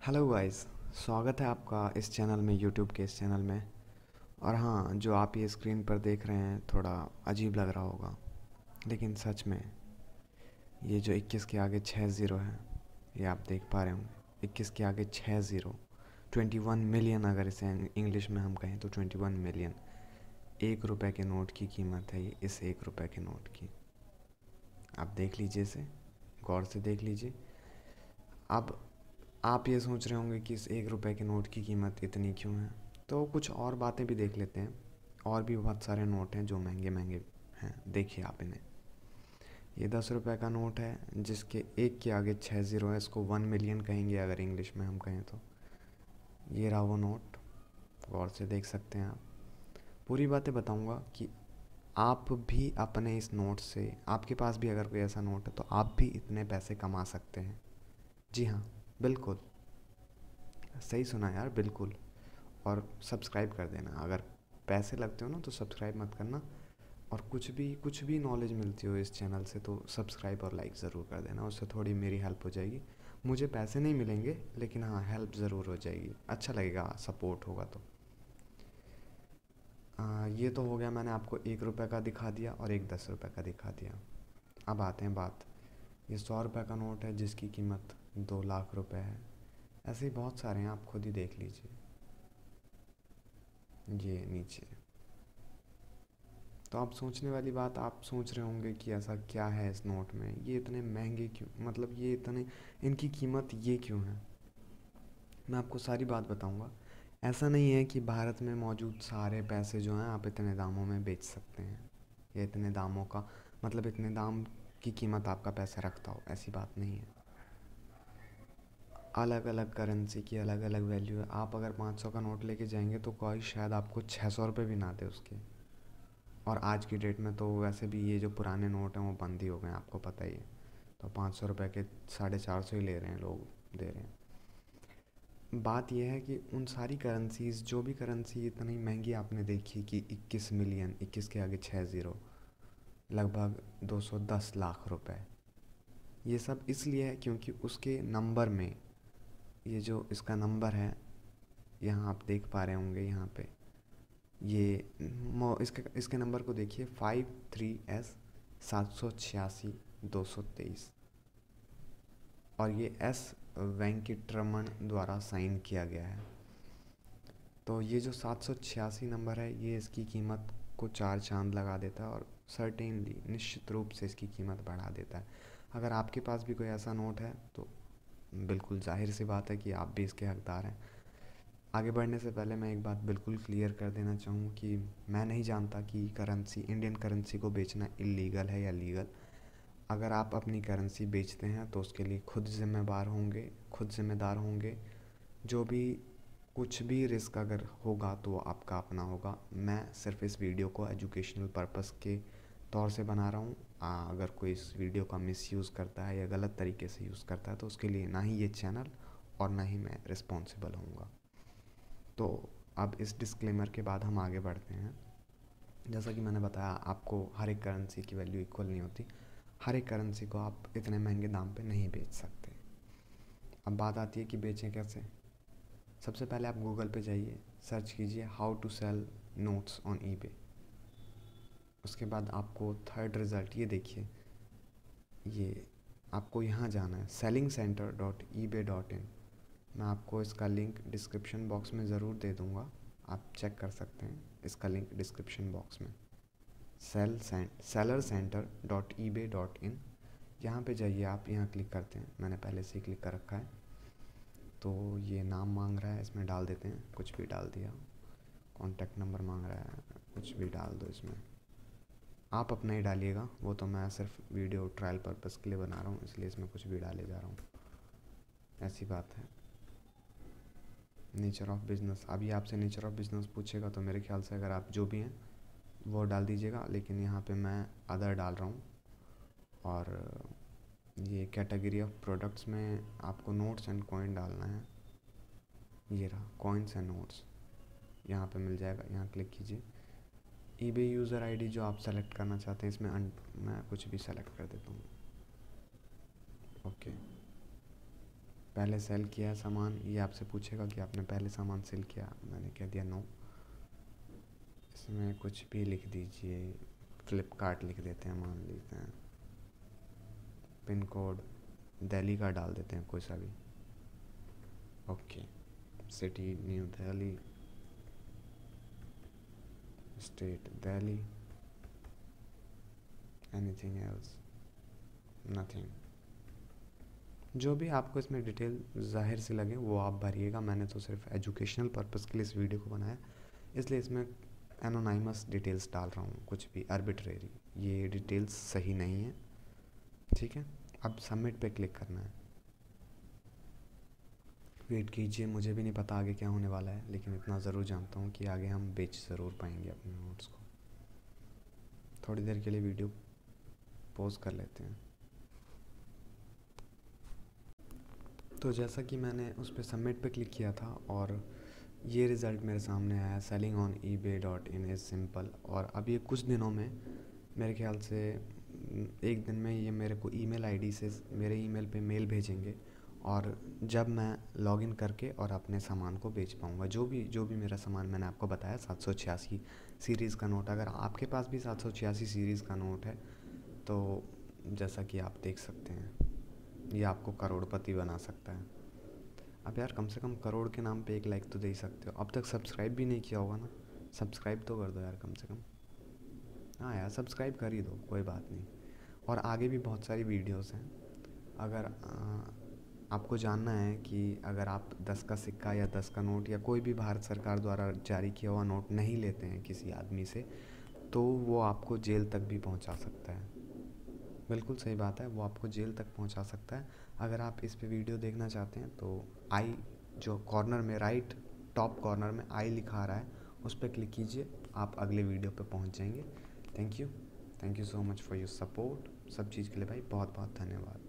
Hello guys. स्वागत है आपका इस चैनल में, यूट्यूब के इस चैनल में। और हाँ, जो आप ये स्क्रीन पर देख रहे हैं थोड़ा अजीब लग रहा होगा, लेकिन सच में ये जो 21 के आगे 6 ज़ीरो है, ये आप देख पा रहे होंगे। 21 के आगे 6 ज़ीरो, 21 मिलियन, अगर इसे इंग्लिश में हम कहें तो 21 मिलियन। 1 रुपए के नोट की कीमत है ये, इस 1 रुपए के नोट की। आप देख लीजिए इसे, गौर से देख लीजिए। अब आप ये सोच रहे होंगे कि इस 1 रुपए के नोट की कीमत इतनी क्यों है, तो कुछ और बातें भी देख लेते हैं। और भी बहुत सारे नोट हैं जो महंगे महंगे हैं, देखिए आप इन्हें। ये 10 रुपए का नोट है जिसके एक के आगे 6 ज़ीरो है, इसको 1 मिलियन कहेंगे अगर इंग्लिश में हम कहें तो। ये रहा वो नोट, गौर से देख सकते हैं आप। पूरी बातें बताऊंगा कि आप भी अपने इस नोट से, आपके पास भी अगर कोई ऐसा नोट है तो आप भी इतने पैसे कमा सकते हैं। जी हाँ, बिल्कुल सही सुना यार, बिल्कुल। और सब्सक्राइब कर देना, अगर पैसे लगते हो ना तो सब्सक्राइब मत करना। और कुछ भी नॉलेज मिलती हो इस चैनल से तो सब्सक्राइब और लाइक ज़रूर कर देना, उससे थोड़ी मेरी हेल्प हो जाएगी। मुझे पैसे नहीं मिलेंगे लेकिन हाँ, हेल्प ज़रूर हो जाएगी, अच्छा लगेगा, सपोर्ट होगा तो। ये तो हो गया, मैंने आपको 1 रुपए का दिखा दिया और एक 10 रुपए का दिखा दिया। अब आते हैं बात, ये 100 रुपए का नोट है जिसकी कीमत 2 लाख रुपए है। ऐसे ही बहुत सारे हैं, आप खुद ही देख लीजिए, ये नीचे। तो आप सोचने वाली बात, आप सोच रहे होंगे कि ऐसा क्या है इस नोट में, ये इतने महंगे क्यों, मतलब ये इतने, इनकी कीमत ये क्यों है। मैं आपको सारी बात बताऊंगा। ऐसा नहीं है कि भारत में मौजूद सारे पैसे जो हैं आप इतने दामों में बेच सकते हैं, या इतने दामों का मतलब इतने दाम की कीमत आपका पैसा रखता हो, ऐसी बात नहीं है। अलग अलग करेंसी की अलग अलग वैल्यू है। आप अगर 500 का नोट लेके जाएंगे तो कोई शायद आपको 600 रुपये भी ना दे उसके। और आज की डेट में तो वैसे भी ये जो पुराने नोट हैं वो बंद ही हो गए हैं, आपको पता ही है। तो 500 रुपये के 450 ही ले रहे हैं लोग, दे रहे हैं। बात यह है कि उन सारी करेंसीज, जो भी करेंसी इतनी महंगी आपने देखी कि 21 मिलियन, 21 के आगे 6 ज़ीरो, लगभग 210 लाख रुपए, ये सब इसलिए है क्योंकि उसके नंबर में, ये जो इसका नंबर है, यहाँ आप देख पा रहे होंगे यहाँ पे, ये इसके इसके नंबर को देखिए, 53S 786 223। और ये एस वेंकटरमन द्वारा साइन किया गया है। तो ये जो 786 नंबर है, ये इसकी कीमत को 4 चांद लगा देता है और सर्टेनली, निश्चित रूप से इसकी कीमत बढ़ा देता है। अगर आपके पास भी कोई ऐसा नोट है तो बिल्कुल जाहिर सी बात है कि आप भी इसके हकदार हैं। आगे बढ़ने से पहले मैं एक बात बिल्कुल क्लियर कर देना चाहूँ कि मैं नहीं जानता कि करेंसी, इंडियन करेंसी को बेचना इलीगल है या लीगल। अगर आप अपनी करेंसी बेचते हैं तो उसके लिए खुद जिम्मेदार होंगे। जो भी, कुछ भी रिस्क अगर होगा तो वो आपका अपना होगा। मैं सिर्फ इस वीडियो को एजुकेशनल पर्पस के तौर से बना रहा हूँ। अगर कोई इस वीडियो का मिसयूज़ करता है या गलत तरीके से यूज़ करता है तो उसके लिए ना ही ये चैनल और ना ही मैं रिस्पॉन्सिबल होऊंगा। तो अब इस डिस्क्लेमर के बाद हम आगे बढ़ते हैं। जैसा कि मैंने बताया आपको, हर एक करेंसी की वैल्यू इक्वल नहीं होती। हर एक करेंसी को आप इतने महंगे दाम पे नहीं बेच सकते। अब बात आती है कि बेचें कैसे। सबसे पहले आप गूगल पे जाइए, सर्च कीजिए how to sell notes on eBay. उसके बाद आपको थर्ड रिज़ल्ट ये देखिए, ये आपको यहाँ जाना है, sellingcenter.ebay.in। मैं आपको इसका लिंक डिस्क्रिप्शन बॉक्स में ज़रूर दे दूँगा, आप चेक कर सकते हैं इसका लिंक डिस्क्रिप्शन बॉक्स में। sellercenter.ebay.in, यहाँ पे जाइए आप, यहाँ क्लिक करते हैं, मैंने पहले से ही क्लिक कर रखा है। तो ये नाम मांग रहा है, इसमें डाल देते हैं, कुछ भी डाल दिया। कॉन्टैक्ट नंबर मांग रहा है, कुछ भी डाल दो इसमें, आप अपना ही डालिएगा। वो तो मैं सिर्फ वीडियो ट्रायल पर्पज़ के लिए बना रहा हूँ, इसलिए इसमें कुछ भी डाले जा रहा हूँ, ऐसी बात है। नेचर ऑफ बिज़नेस, अभी आपसे नेचर ऑफ बिज़नेस पूछेगा तो मेरे ख्याल से अगर आप जो भी हैं वो डाल दीजिएगा, लेकिन यहाँ पे मैं अदर डाल रहा हूँ। और ये कैटेगरी ऑफ प्रोडक्ट्स में आपको नोट्स एंड कॉइन डालना है। ये रहा कॉइन्स एंड नोट्स, यहाँ पे मिल जाएगा, यहाँ क्लिक कीजिए। ईबे यूज़र आईडी जो आप सेलेक्ट करना चाहते हैं, इसमें मैं कुछ भी सेलेक्ट कर देता हूँ। ओके, पहले सेल किया है सामान, ये आपसे पूछेगा कि आपने पहले सामान सेल किया, मैंने कह दिया नो। इसमें कुछ भी लिख दीजिए, फ्लिपकार्ट लिख देते हैं, मान लेते हैं। पिन कोड दिल्ली का डाल देते हैं कोई सा भी। Okay, city new Delhi, state Delhi, anything else, nothing. जो भी आपको इसमें डिटेल जाहिर से लगे वो आप भरिएगा। मैंने तो सिर्फ एजुकेशनल पर्पज़ के लिए इस वीडियो को बनाया, इसलिए इसमें एनोनाइमस डिटेल्स डाल रहा हूँ, कुछ भी आर्बिट्रेरी। ये डिटेल्स सही नहीं है, ठीक है। अब सबमिट पे क्लिक करना है। वेट कीजिए, मुझे भी नहीं पता आगे क्या होने वाला है, लेकिन इतना ज़रूर जानता हूँ कि आगे हम बेच ज़रूर पाएंगे अपने नोट्स को। थोड़ी देर के लिए वीडियो पॉज कर लेते हैं। तो जैसा कि मैंने उस पर सबमिट पे क्लिक किया था और ये रिज़ल्ट मेरे सामने आया, selling on ebay.in is simple. और अब ये कुछ दिनों में, मेरे ख्याल से एक दिन में, ये मेरे को ईमेल आईडी से मेरे ईमेल पे मेल भेजेंगे, और जब मैं लॉगिन करके और अपने सामान को बेच पाऊँगा, जो भी मेरा सामान मैंने आपको बताया 786 सीरीज़ का नोट। अगर आपके पास भी 786 सीरीज़ का नोट है तो जैसा कि आप देख सकते हैं, ये आपको करोड़पति बना सकता है। अब यार कम से कम करोड़ के नाम पे एक लाइक तो दे ही सकते हो। अब तक सब्सक्राइब भी नहीं किया होगा ना, सब्सक्राइब तो कर दो यार कम से कम। हाँ यार, सब्सक्राइब कर ही दो, कोई बात नहीं। और आगे भी बहुत सारी वीडियोस हैं। अगर आपको जानना है कि अगर आप 10 का सिक्का या 10 का नोट या कोई भी भारत सरकार द्वारा जारी किया हुआ नोट नहीं लेते हैं किसी आदमी से, तो वो आपको जेल तक भी पहुंचा सकता है। बिल्कुल सही बात है, वो आपको जेल तक पहुंचा सकता है। अगर आप इस पे वीडियो देखना चाहते हैं तो आई, जो कॉर्नर में राइट टॉप कॉर्नर में आई लिखा आ रहा है, उस पर क्लिक कीजिए, आप अगले वीडियो पे पहुंच जाएंगे। Thank you so much for your support. सब चीज़ के लिए भाई बहुत बहुत धन्यवाद।